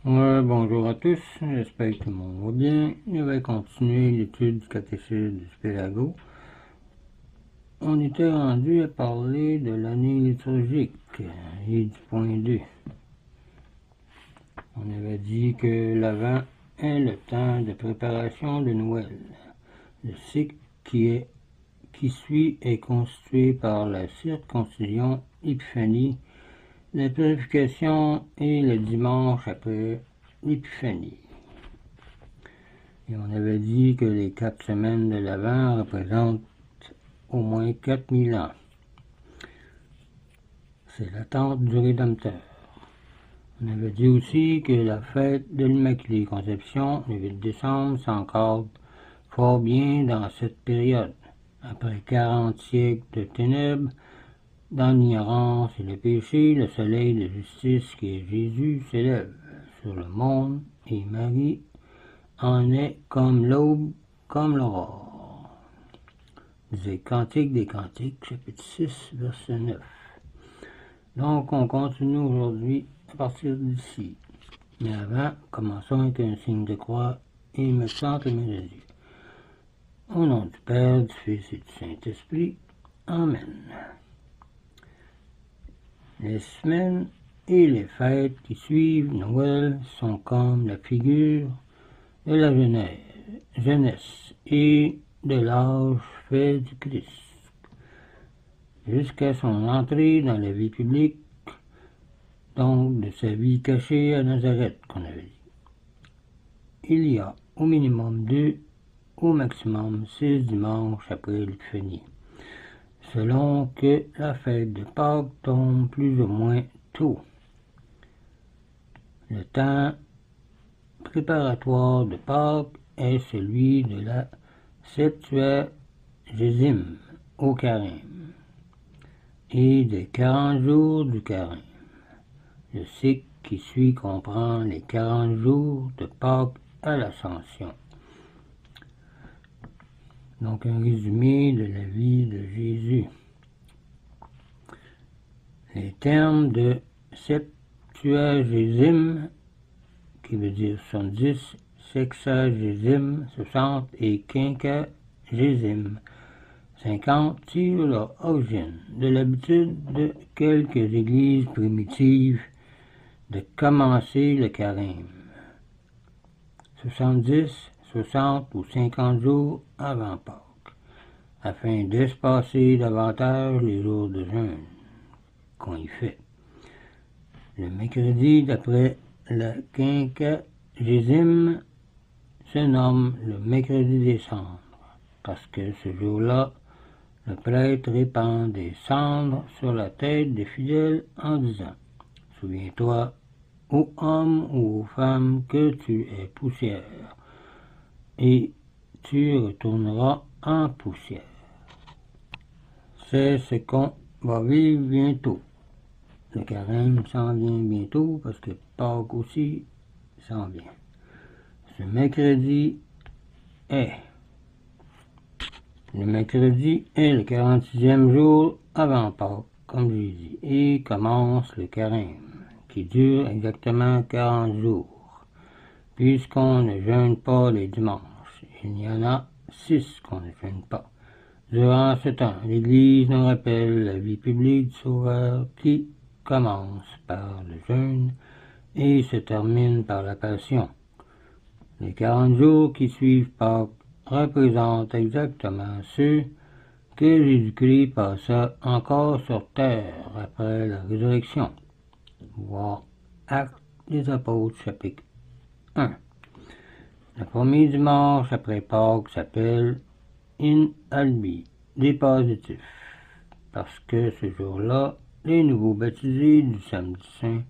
Bonjour à tous, j'espère que tout le monde va bien. Je vais continuer l'étude du catéchisme du Pédago. On était rendu à parler de l'année liturgique et du point 2. On avait dit que l'Avent est le temps de préparation de Noël. Le cycle qui suit est constitué par la circoncision, l'épiphanie, la purification et le dimanche après l'épiphanie. Et on avait dit que les 4 semaines de l'Avent représentent au moins 4000 ans. C'est l'attente du Rédempteur. On avait dit aussi que la fête de l'Immaculée Conception, le 8 décembre, s'encadre fort bien dans cette période. Après 40 siècles de ténèbres, dans l'ignorance et le péché, le soleil de justice qui est Jésus s'élève sur le monde et Marie en est comme l'aube, comme l'aurore. Disait Cantique des Cantiques, chapitre 6, verset 9. Donc, on continue aujourd'hui à partir d'ici. Mais avant, commençons avec un signe de croix et me chante mes Jésus. Au nom du Père, du Fils et du Saint-Esprit. Amen. Les semaines et les fêtes qui suivent Noël sont comme la figure de la jeunesse et de l'âge fait du Christ, jusqu'à son entrée dans la vie publique, donc de sa vie cachée à Nazareth, qu'on avait dit. Il y a au minimum 2, au maximum 6 dimanches après l'Épiphanie, selon que la fête de Pâques tombe plus ou moins tôt. Le temps préparatoire de Pâques est celui de la Septuagésime au Carême et des 40 jours du Carême. Le cycle qui suit comprend les 40 jours de Pâques à l'Ascension. Donc un résumé de la vie de Jésus. Les termes de Septuagésime, qui veut dire 70, sexagésime, 60 et quinquagésime, 50, tirent leur origine de l'habitude de quelques églises primitives de commencer le carême 70, 60 ou 50 jours avant Pâques, afin d'espacer davantage les jours de jeûne qu'on y fait. Le mercredi d'après la quinquagésime se nomme le mercredi des cendres, parce que ce jour-là, le prêtre répand des cendres sur la tête des fidèles en disant « Souviens-toi, ô homme ou ô femme, que tu es poussière, et tu retourneras en poussière. » C'est ce qu'on va vivre bientôt. Le carême s'en vient bientôt, parce que Pâques aussi s'en vient. Ce mercredi est le 46e jour avant Pâques, comme j'ai dit, et commence le carême, qui dure exactement 40 jours, puisqu'on ne jeûne pas les dimanches. Il y en a 6 qu'on ne jeûne pas. Durant ce temps, l'Église nous rappelle la vie publique du Sauveur qui commence par le jeûne et se termine par la Passion. Les 40 jours qui suivent Pâques représentent exactement ceux que Jésus-Christ passa encore sur terre après la résurrection. Voir Actes des Apôtres, chapitre 1. Le premier dimanche après Pâques s'appelle In Albi, des positifs, parce que ce jour-là, les nouveaux baptisés du samedi saint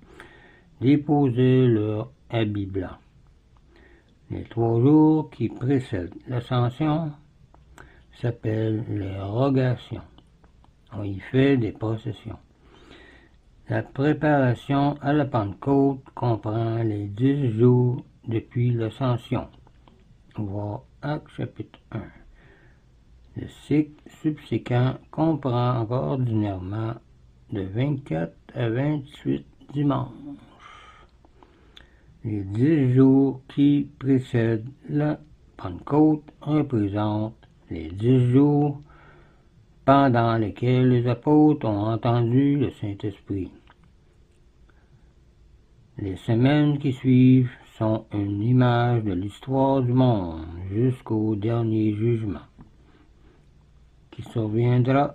déposaient leur habit blanc. Les 3 jours qui précèdent l'ascension s'appellent les rogations. On y fait des processions. La préparation à la Pentecôte comprend les 10 jours depuis l'ascension. Voir Actes chapitre 1. Le cycle subséquent comprend ordinairement de 24 à 28 dimanches. Les 10 jours qui précèdent la Pentecôte représentent les 10 jours pendant lesquels les apôtres ont entendu le Saint-Esprit. Les semaines qui suivent sont une image de l'histoire du monde jusqu'au dernier jugement, qui surviendra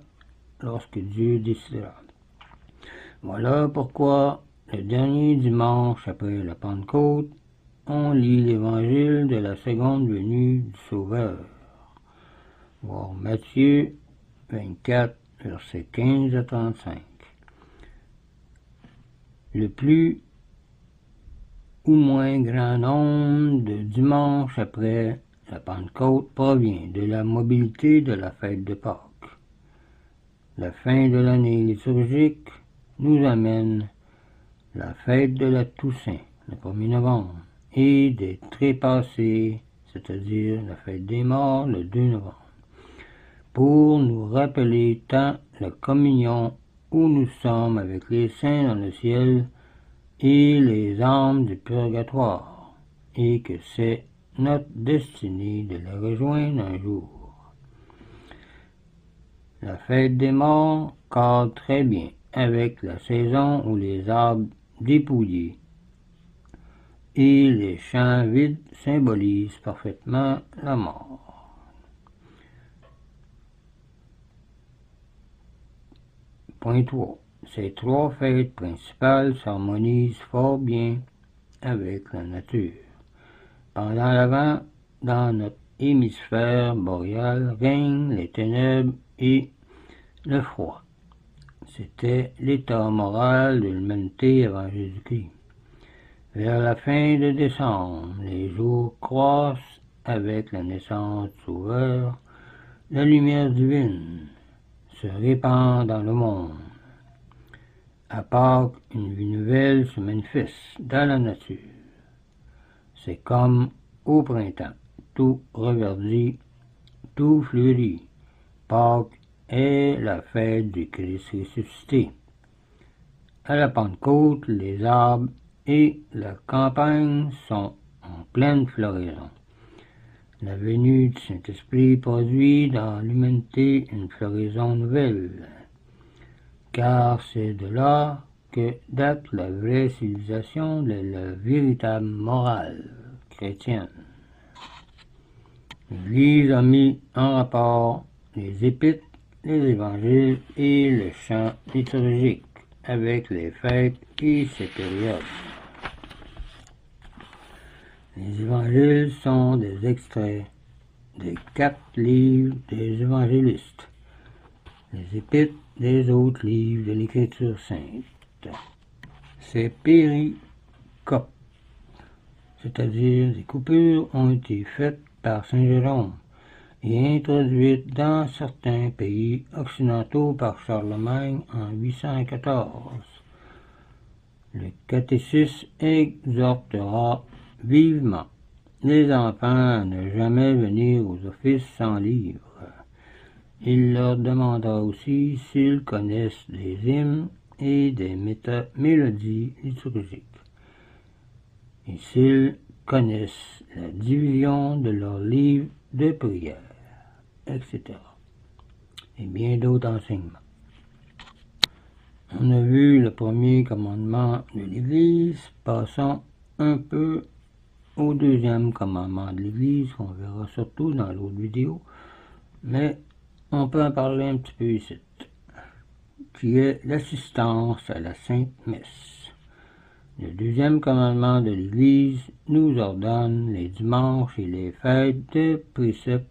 lorsque Dieu décidera. Voilà pourquoi le dernier dimanche après la Pentecôte, on lit l'évangile de la seconde venue du Sauveur. Voir Matthieu 24, versets 15 à 35. Le plus ou moins grand nombre de dimanches après la Pentecôte provient de la mobilité de la fête de Pâques. La fin de l'année liturgique nous amène la fête de la Toussaint, le 1er novembre, et des Trépassés, c'est-à-dire la fête des morts, le 2 novembre, pour nous rappeler tant la communion où nous sommes avec les saints dans le ciel et les âmes du purgatoire, et que c'est notre destinée de les rejoindre un jour. La fête des morts cadre très bien avec la saison où les arbres dépouillés et les champs vides symbolisent parfaitement la mort. Point 3. Ces trois fêtes principales s'harmonisent fort bien avec la nature. Pendant l'Avent, dans notre hémisphère boréal, règnent les ténèbres et le froid. C'était l'état moral de l'humanité avant Jésus-Christ. Vers la fin de décembre, les jours croissent avec la naissance du Sauveur. La lumière divine se répand dans le monde. À Pâques, une vie nouvelle se manifeste dans la nature. C'est comme au printemps, tout reverdit, tout fleurit. Pâques est la fête du Christ ressuscité. À la Pentecôte, les arbres et la campagne sont en pleine floraison. La venue du Saint-Esprit produit dans l'humanité une floraison nouvelle, car c'est de là que date la vraie civilisation de la véritable morale chrétienne. L'Église a mis en rapport les épîtres, les évangiles et le chant liturgique avec les fêtes et ces périodes. Les évangiles sont des extraits des 4 livres des évangélistes, les épîtres des autres livres de l'Écriture sainte. Ces péricopes, c'est-à-dire des coupures, ont été faites par Saint Jérôme et introduites dans certains pays occidentaux par Charlemagne en 814. Le catéchisme exhortera vivement les enfants à ne jamais venir aux offices sans livre. Il leur demandera aussi s'ils connaissent des hymnes et des mélodies liturgiques, et s'ils connaissent la division de leurs livres de prière, etc. et bien d'autres enseignements. On a vu le premier commandement de l'Église, passons un peu au deuxième commandement de l'Église, qu'on verra surtout dans l'autre vidéo, mais on peut en parler un petit peu ici, qui est l'assistance à la Sainte Messe. Le deuxième commandement de l'Église nous ordonne les dimanches et les fêtes de précepte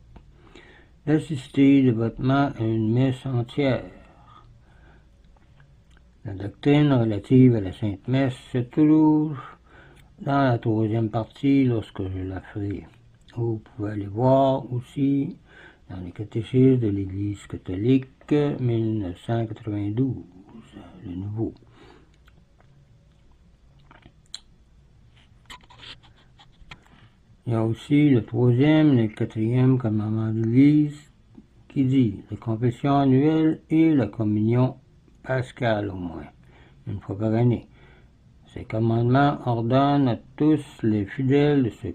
d'assister dévotement à une messe entière. La doctrine relative à la Sainte Messe se trouve dans la troisième partie lorsque je la ferai. Vous pouvez aller voir aussi dans les catéchismes de l'Église catholique 1992, le nouveau. Il y a aussi le troisième et le quatrième commandement de l'Église qui dit la confession annuelle et la communion pascale au moins, une fois par année. Ces commandements ordonnent à tous les fidèles de se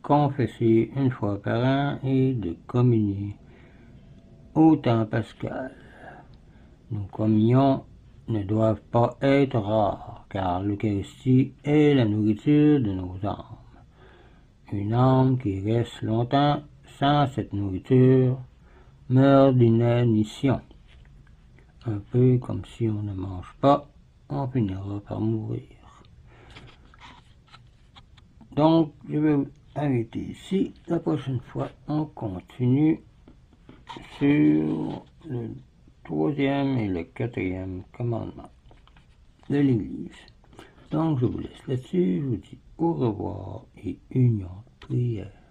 confesser une fois par an et de communier au temps pascal. Nos communions ne doivent pas être rares, car l'Eucharistie est la nourriture de nos âmes. Une âme qui reste longtemps sans cette nourriture meurt d'inanition. Un peu comme si on ne mange pas, on finira par mourir. Donc, je vais arrêter ici. La prochaine fois, on continue sur le 3e et le 4e commandement de l'Église. Donc, je vous laisse là-dessus. Je vous dis au revoir et union prière.